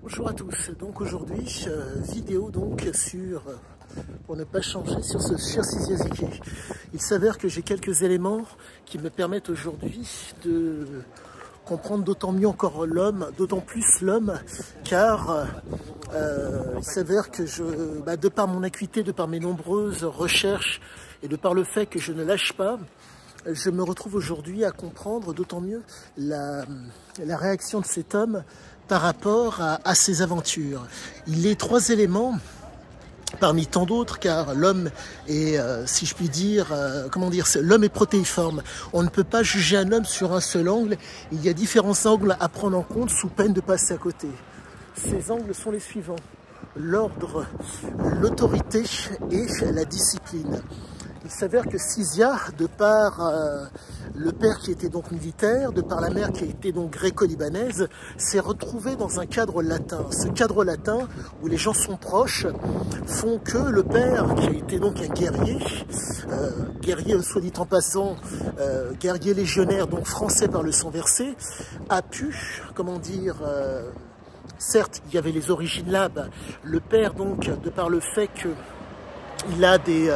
Bonjour à tous, donc aujourd'hui, vidéo donc sur, pour ne pas changer, sur ce Shirsiziaziki. Il s'avère que j'ai quelques éléments qui me permettent aujourd'hui de comprendre d'autant mieux encore l'homme, d'autant plus l'homme, car il s'avère que de par mon acuité, de par mes nombreuses recherches et de par le fait que je ne lâche pas, je me retrouve aujourd'hui à comprendre d'autant mieux la réaction de cet homme par rapport à ses aventures. Il est trois éléments parmi tant d'autres, car l'homme est, si je puis dire, l'homme est protéiforme. On ne peut pas juger un homme sur un seul angle. Il y a différents angles à prendre en compte sous peine de passer à côté. Ces angles sont les suivants: l'ordre, l'autorité et la discipline. Il s'avère que Sizia, de par le père qui était donc militaire, de par la mère qui était donc gréco-libanaise, s'est retrouvé dans un cadre latin. Ce cadre latin, où les gens sont proches, font que le père, qui a été donc un guerrier, soit dit en passant, guerrier légionnaire, donc français par le sang versé, a pu, certes, il y avait les origines là, le père donc, de par le fait qu'il a des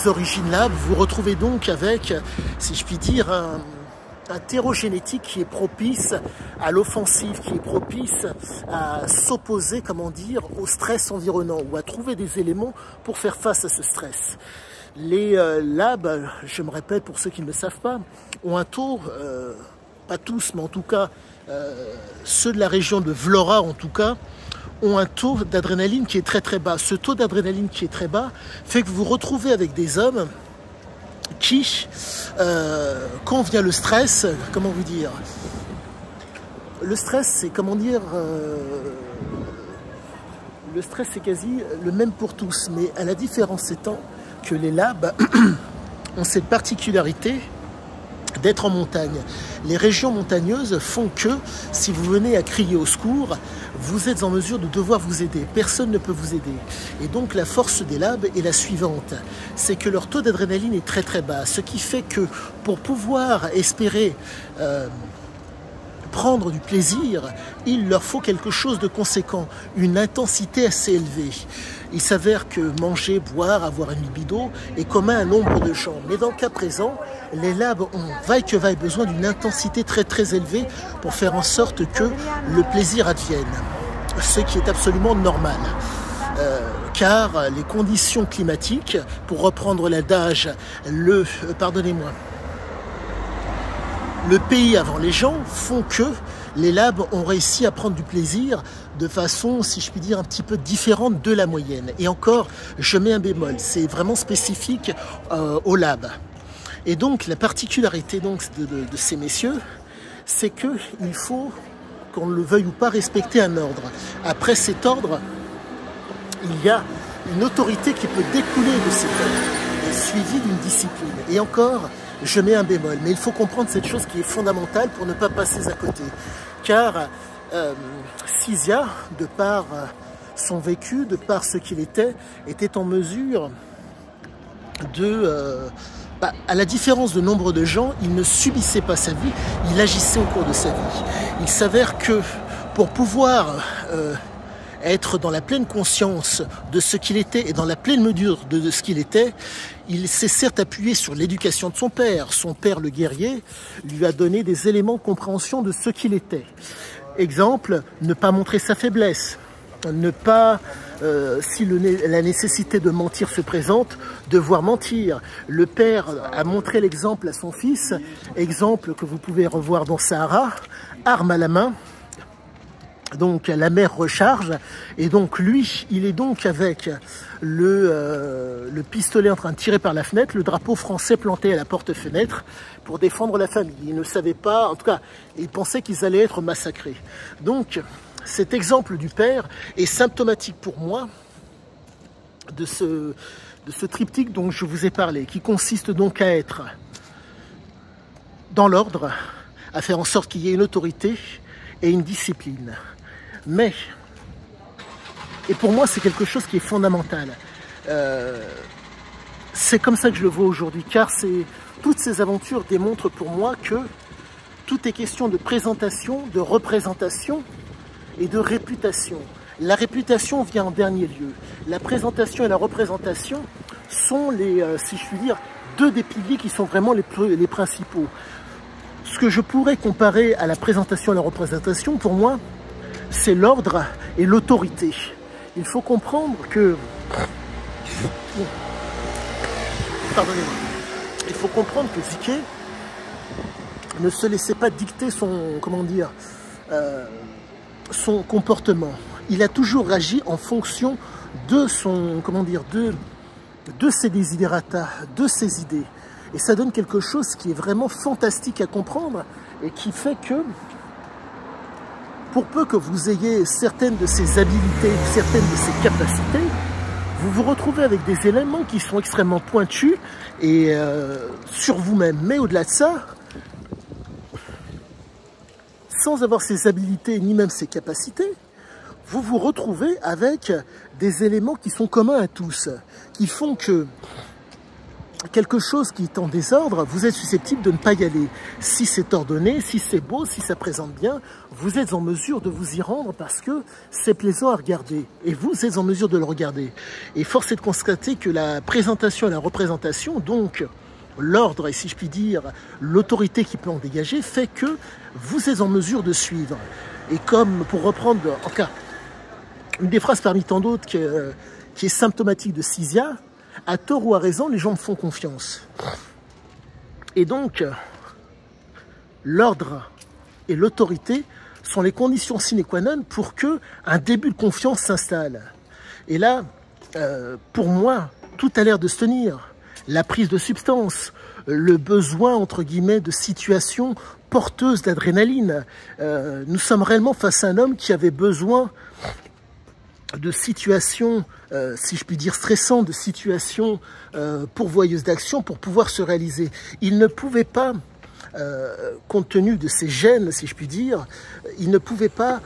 origines là, vous vous retrouvez donc avec, si je puis dire, un terreau génétique qui est propice à l'offensive, qui est propice à s'opposer, au stress environnant, ou à trouver des éléments pour faire face à ce stress. Les labs, je me répète pour ceux qui ne le savent pas, ont un taux, pas tous, mais en tout cas, ceux de la région de Vlora en tout cas, ont un taux d'adrénaline qui est très très bas. Ce taux d'adrénaline qui est très bas fait que vous vous retrouvez avec des hommes qui, quand vient le stress, le stress c'est le stress c'est quasi le même pour tous, mais à la différence étant que les labs ont cette particularité d'être en montagne. Les régions montagneuses font que, si vous venez à crier au secours, vous êtes en mesure de devoir vous aider. Personne ne peut vous aider. Et donc la force des labs est la suivante, c'est que leur taux d'adrénaline est très très bas, ce qui fait que pour pouvoir espérer prendre du plaisir, il leur faut quelque chose de conséquent, une intensité assez élevée. Il s'avère que manger, boire, avoir une libido est commun à nombre de gens. Mais dans le cas présent, les labs ont vaille que vaille besoin d'une intensité très très élevée pour faire en sorte que le plaisir advienne. Ce qui est absolument normal. Car les conditions climatiques, pour reprendre l'adage, le pays avant les gens, font que les labs ont réussi à prendre du plaisir de façon, si je puis dire, un petit peu différente de la moyenne. Et encore, je mets un bémol, c'est vraiment spécifique aux labs. Et donc, la particularité donc, de ces messieurs, c'est qu'il faut, qu'on le veuille ou pas, respecter un ordre. Après cet ordre, il y a une autorité qui peut découler de cet ordre, suivie d'une discipline. Et encore, je mets un bémol, mais il faut comprendre cette chose qui est fondamentale pour ne pas passer à côté. Car Sizia, de par son vécu, de par ce qu'il était en mesure de... à la différence de nombre de gens, il ne subissait pas sa vie, il agissait au cours de sa vie. Il s'avère que pour pouvoir être dans la pleine conscience de ce qu'il était et dans la pleine mesure de ce qu'il était, il s'est certes appuyé sur l'éducation de son père. Son père, le guerrier, lui a donné des éléments de compréhension de ce qu'il était. Exemple, ne pas montrer sa faiblesse, ne pas, si la nécessité de mentir se présente, devoir mentir. Le père a montré l'exemple à son fils, exemple que vous pouvez revoir dans Sahara, arme à la main. Donc la mère recharge et donc lui, il est donc avec le pistolet en train de tirer par la fenêtre, le drapeau français planté à la porte-fenêtre pour défendre la famille. Il ne savait pas, en tout cas, il pensait qu'ils allaient être massacrés. Donc cet exemple du père est symptomatique pour moi de ce triptyque dont je vous ai parlé, qui consiste donc à être dans l'ordre, à faire en sorte qu'il y ait une autorité et une discipline. Mais, et pour moi c'est quelque chose qui est fondamental, c'est comme ça que je le vois aujourd'hui, car toutes ces aventures démontrent pour moi que tout est question de présentation, de représentation et de réputation. La réputation vient en dernier lieu. La présentation et la représentation sont les, si je puis dire, deux des piliers qui sont vraiment les principaux. Ce que je pourrais comparer à la présentation et la représentation, pour moi, c'est l'ordre et l'autorité. Il faut comprendre que... Pardonnez-moi. Il faut comprendre que Zike ne se laissait pas dicter son, comment dire, son comportement. Il a toujours agi en fonction de son, comment dire, de ses desiderata, de ses idées. Et ça donne quelque chose qui est vraiment fantastique à comprendre et qui fait que, pour peu que vous ayez certaines de ces habilités, certaines de ces capacités, vous vous retrouvez avec des éléments qui sont extrêmement pointus et sur vous-même. Mais au-delà de ça, sans avoir ces habilités ni même ces capacités, vous vous retrouvez avec des éléments qui sont communs à tous, qui font que quelque chose qui est en désordre, vous êtes susceptible de ne pas y aller. Si c'est ordonné, si c'est beau, si ça présente bien, vous êtes en mesure de vous y rendre parce que c'est plaisant à regarder. Et vous êtes en mesure de le regarder. Et force est de constater que la présentation et la représentation, donc l'ordre et si je puis dire l'autorité qui peut en dégager, fait que vous êtes en mesure de suivre. Et comme, pour reprendre, en tout cas, une des phrases parmi tant d'autres qui est symptomatique de Cisia, à tort ou à raison, les gens me font confiance. Et donc, l'ordre et l'autorité sont les conditions sine qua non pour qu'un début de confiance s'installe. Et là, pour moi, tout a l'air de se tenir. La prise de substance, le besoin, entre guillemets, de situation porteuse d'adrénaline. Nous sommes réellement face à un homme qui avait besoin de situations, si je puis dire, stressantes, de situations pourvoyeuses d'action pour pouvoir se réaliser. Il ne pouvait pas, compte tenu de ses gènes, si je puis dire, il ne pouvait pas,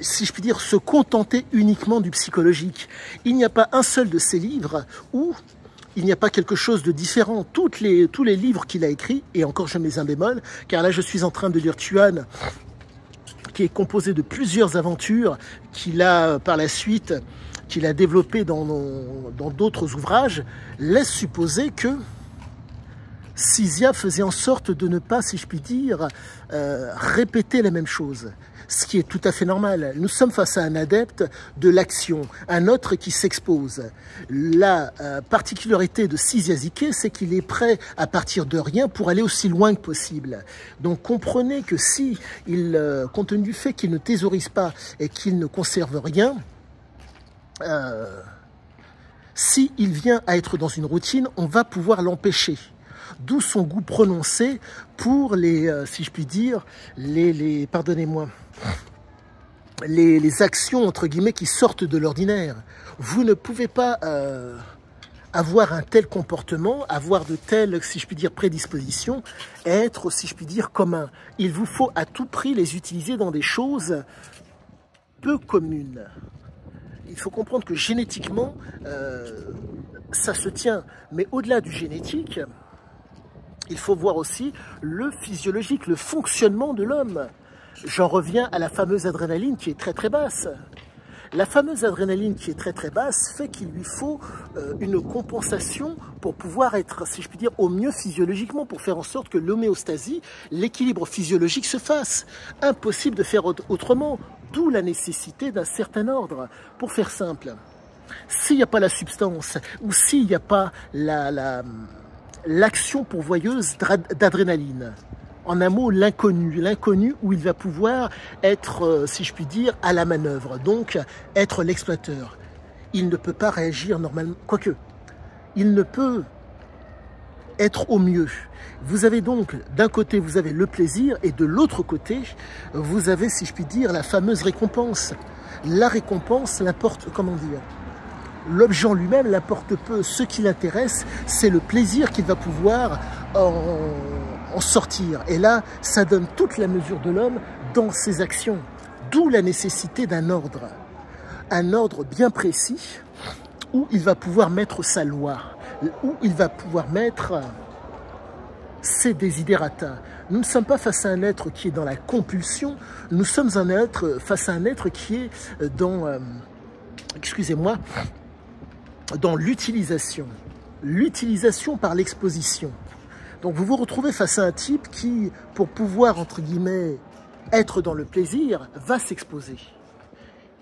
si je puis dire, se contenter uniquement du psychologique. Il n'y a pas un seul de ses livres où il n'y a pas quelque chose de différent. Tous les livres qu'il a écrits, et encore je mets un bémol, car là je suis en train de lire Tuan, qui est composé de plusieurs aventures qu'il a par la suite, qu'il a développées dans d'autres ouvrages, laisse supposer que Cisia faisait en sorte de ne pas, si je puis dire, répéter la même chose. Ce qui est tout à fait normal. Nous sommes face à un adepte de l'action, un autre qui s'expose. La particularité de Cisia Zike, c'est qu'il est prêt à partir de rien pour aller aussi loin que possible. Donc comprenez que si, compte tenu du fait qu'il ne thésaurise pas et qu'il ne conserve rien, si il vient à être dans une routine, on va pouvoir l'empêcher. D'où son goût prononcé pour les, si je puis dire, pardonnez-moi, les actions, entre guillemets, qui sortent de l'ordinaire. Vous ne pouvez pas avoir un tel comportement, avoir de telles, si je puis dire, prédispositions, être, si je puis dire, commun. Il vous faut à tout prix les utiliser dans des choses peu communes. Il faut comprendre que génétiquement, ça se tient. Mais au-delà du génétique, il faut voir aussi le physiologique, le fonctionnement de l'homme. J'en reviens à la fameuse adrénaline qui est très très basse. La fameuse adrénaline qui est très très basse fait qu'il lui faut une compensation pour pouvoir être, si je puis dire, au mieux physiologiquement, pour faire en sorte que l'homéostasie, l'équilibre physiologique se fasse. Impossible de faire autrement, d'où la nécessité d'un certain ordre. Pour faire simple, s'il n'y a pas la substance, ou s'il n'y a pas l'action pourvoyeuse d'adrénaline, en un mot, l'inconnu où il va pouvoir être, si je puis dire, à la manœuvre, donc être l'exploiteur. Il ne peut pas réagir normalement, quoique, il ne peut être au mieux. Vous avez donc, d'un côté, vous avez le plaisir, et de l'autre côté, vous avez, si je puis dire, la fameuse récompense. La récompense l'importe, comment dire, l'objet en lui-même l'importe peu. Ce qui l'intéresse, c'est le plaisir qu'il va pouvoir en sortir. Et là, ça donne toute la mesure de l'homme dans ses actions. D'où la nécessité d'un ordre. Un ordre bien précis où il va pouvoir mettre sa loi. Où il va pouvoir mettre ses desiderata. Nous ne sommes pas face à un être qui est dans la compulsion, nous sommes face à un être qui est dans, excusez-moi, dans l'utilisation. L'utilisation par l'exposition. Donc vous vous retrouvez face à un type qui, pour pouvoir, entre guillemets, être dans le plaisir, va s'exposer.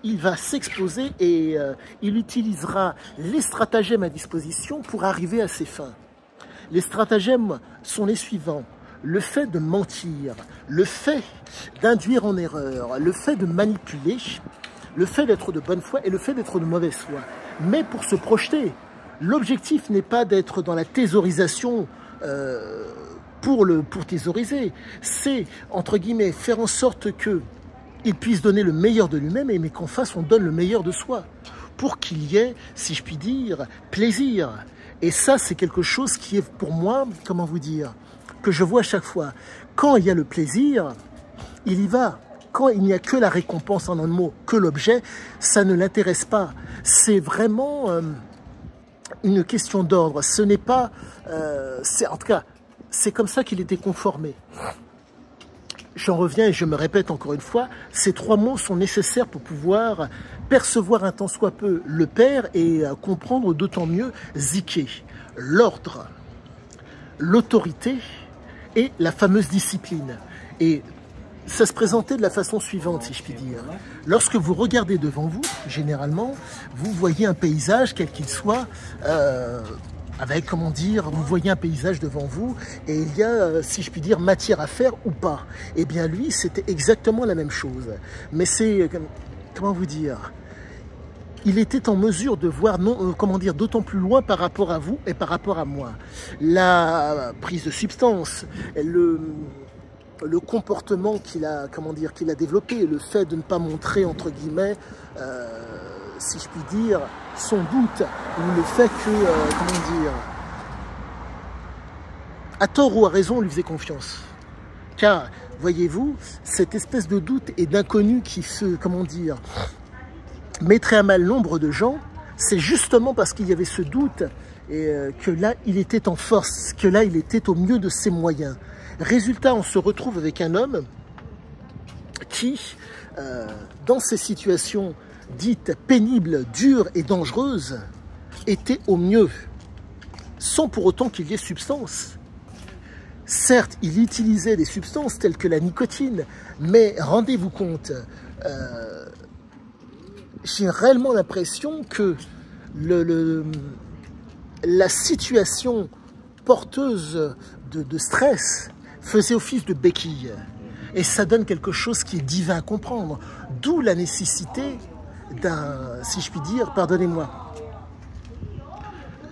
Il va s'exposer et il utilisera les stratagèmes à disposition pour arriver à ses fins. Les stratagèmes sont les suivants. Le fait de mentir, le fait d'induire en erreur, le fait de manipuler, le fait d'être de bonne foi et le fait d'être de mauvaise foi. Mais pour se projeter, l'objectif n'est pas d'être dans la thésaurisation pour thésauriser. C'est, entre guillemets, faire en sorte qu'il puisse donner le meilleur de lui-même, mais qu'en face, on donne le meilleur de soi. Pour qu'il y ait, si je puis dire, plaisir. Et ça, c'est quelque chose qui est pour moi, comment vous dire, que je vois à chaque fois. Quand il y a le plaisir, il y va. Quand il n'y a que la récompense en un mot, que l'objet, ça ne l'intéresse pas. C'est vraiment une question d'ordre. Ce n'est pas... en tout cas, c'est comme ça qu'il était conformé. J'en reviens et je me répète encore une fois, ces trois mots sont nécessaires pour pouvoir percevoir un tant soit peu le Père et comprendre d'autant mieux Ziké, l'ordre, l'autorité et la fameuse discipline. Et ça se présentait de la façon suivante, si je puis dire. Lorsque vous regardez devant vous, généralement, vous voyez un paysage, quel qu'il soit, avec, comment dire, vous voyez un paysage devant vous et il y a, si je puis dire, matière à faire ou pas. Eh bien, lui, c'était exactement la même chose. Mais c'est, comment vous dire, il était en mesure de voir, comment dire, d'autant plus loin par rapport à vous et par rapport à moi. La prise de substance, le comportement qu'il a, comment dire, qu'il a développé, le fait de ne pas montrer, entre guillemets, si je puis dire, son doute, ou le fait que, comment dire, à tort ou à raison, on lui faisait confiance. Car, voyez-vous, cette espèce de doute et d'inconnu qui se, comment dire, mettrait à mal nombre de gens, c'est justement parce qu'il y avait ce doute et que là, il était en force, que là, il était au mieux de ses moyens. Résultat, on se retrouve avec un homme qui, dans ces situations dites pénibles, dures et dangereuses, était au mieux, sans pour autant qu'il y ait substance. Certes, il utilisait des substances telles que la nicotine, mais rendez-vous compte, j'ai réellement l'impression que la situation porteuse de stress faisait office de béquille. Et ça donne quelque chose qui est divin à comprendre. D'où la nécessité d'un, si je puis dire, pardonnez-moi,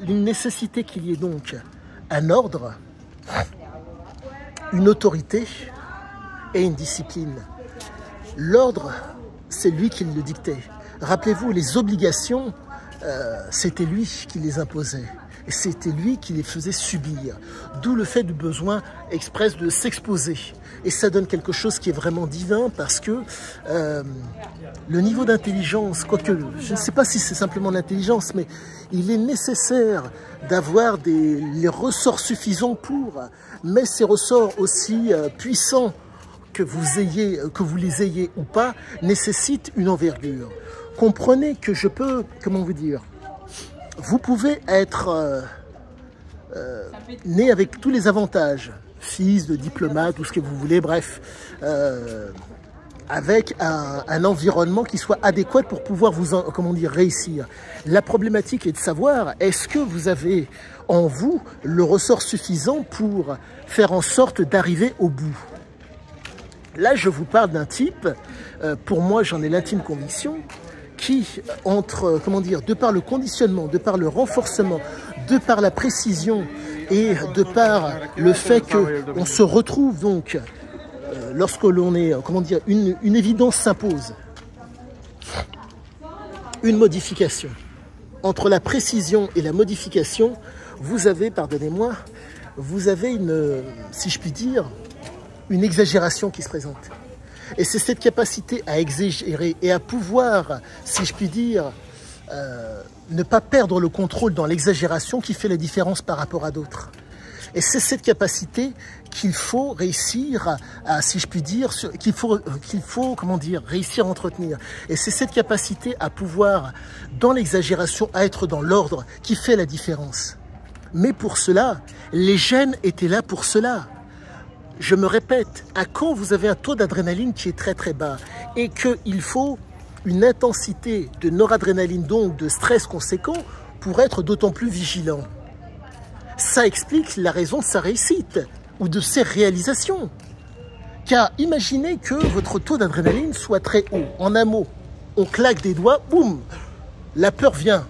une nécessité qu'il y ait donc un ordre, une autorité et une discipline. L'ordre, c'est lui qui le dictait. Rappelez-vous, les obligations, c'était lui qui les imposait. Et c'était lui qui les faisait subir. D'où le fait du besoin express de s'exposer. Et ça donne quelque chose qui est vraiment divin parce que le niveau d'intelligence, quoique je ne sais pas si c'est simplement l'intelligence, mais il est nécessaire d'avoir les ressorts suffisants pour, mais ces ressorts aussi puissants que vous les ayez ou pas, nécessitent une envergure. Comprenez que je peux, comment vous dire, vous pouvez être né avec tous les avantages, fils de diplomate, ou ce que vous voulez, bref, avec un environnement qui soit adéquat pour pouvoir vous, comment dire, réussir. La problématique est de savoir, est-ce que vous avez en vous le ressort suffisant pour faire en sorte d'arriver au bout? Là, je vous parle d'un type, pour moi, j'en ai l'intime conviction, qui, comment dire, de par le conditionnement, de par le renforcement, de par la précision et de par le fait qu'on se retrouve donc, lorsque l'on est, comment dire, une évidence s'impose, une modification. Entre la précision et la modification, vous avez, pardonnez-moi, vous avez une, si je puis dire, une exagération qui se présente. Et c'est cette capacité à exagérer et à pouvoir, si je puis dire, ne pas perdre le contrôle dans l'exagération qui fait la différence par rapport à d'autres. Et c'est cette capacité qu'il faut réussir à, si je puis dire, qu'il faut, comment dire, réussir à entretenir. Et c'est cette capacité à pouvoir, dans l'exagération, à être dans l'ordre, qui fait la différence. Mais pour cela, les gènes étaient là pour cela. Je me répète, à quand vous avez un taux d'adrénaline qui est très très bas et qu'il faut une intensité de noradrénaline, donc de stress conséquent, pour être d'autant plus vigilant. Ça explique la raison de sa réussite ou de ses réalisations. Car imaginez que votre taux d'adrénaline soit très haut. En un mot, on claque des doigts, boum, la peur vient.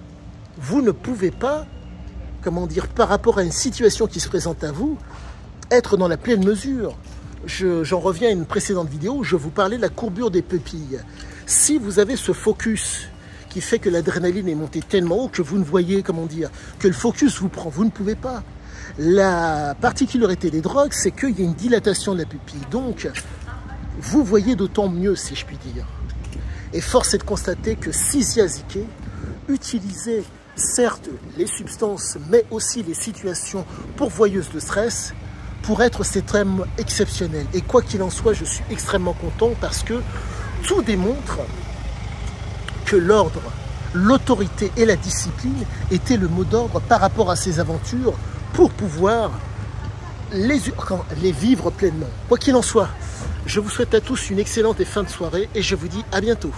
Vous ne pouvez pas, comment dire, par rapport à une situation qui se présente à vous, être dans la pleine mesure. J'en reviens à une précédente vidéo où je vous parlais de la courbure des pupilles. Si vous avez ce focus qui fait que l'adrénaline est montée tellement haut que vous ne voyez, comment dire, que le focus vous prend, vous ne pouvez pas. La particularité des drogues, c'est qu'il y a une dilatation de la pupille. Donc, vous voyez d'autant mieux, si je puis dire. Et force est de constater que Sisi Azikiwe utilisait certes les substances, mais aussi les situations pourvoyeuses de stress pour être cet homme exceptionnel. Et quoi qu'il en soit, je suis extrêmement content parce que tout démontre que l'ordre, l'autorité et la discipline étaient le mot d'ordre par rapport à ces aventures pour pouvoir les vivre pleinement. Quoi qu'il en soit, je vous souhaite à tous une excellente fin de soirée et je vous dis à bientôt.